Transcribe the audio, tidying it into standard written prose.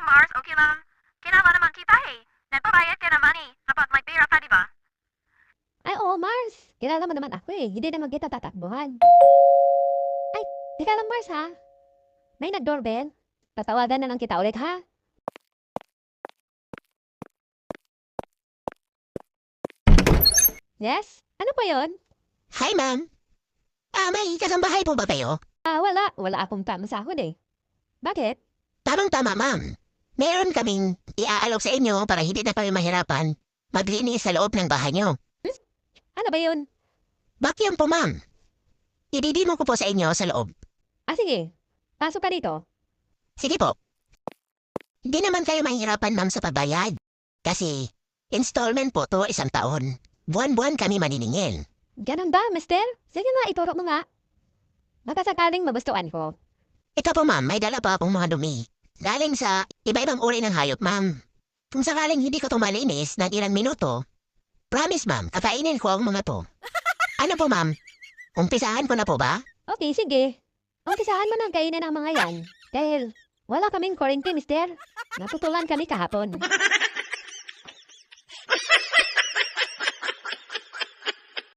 Mars, okay lang. Kinala naman kita eh. Nagbabayad ka naman eh. Kapag may pera ka, di ba? Ay, oo, Mars. Kilala mo naman ako eh. Hindi naman kita tatakbuhan. Ay, teka lang, Mars ha. May nag-doorbell. Tatawagan na lang kita ulit ha. Yes? Ano pa yon? Hi, ma'am. May kasambahay po ba kayo? Wala. Wala akong pamasahod eh. Bakit? Tamang-tama, ma'am. Meron kaming iaalok sa inyo para hindi na kami mahirapan maglinis sa loob ng bahay niyo. Ano ba yun? Vacuum po, ma'am. Ididimo ko po sa inyo sa loob. Sige. Pasok ka dito. Sige po. Hindi naman kayo mahirapan, ma'am, sa pagbayad. Kasi installment po to 1 taon. Buwan-buwan kami maniningil. Ganun ba, mister? Sige nga, ituro mo nga. Baka sakaling magustuhan ko. Ito po, ma'am, may dala pa akong mga dumi. Galing sa iba-ibang uri ng hayop, ma'am. Kung sakaling hindi ko to malinis ng ilang minuto, promise, ma'am, kakainin ko ang mga to. Ano po, ma'am? Umpisahan ko na po ba? Okay, sige. Umpisahan mo nang kainin ang mga yan. Dahil wala kaming kurente, mister. Natutulan kami kahapon.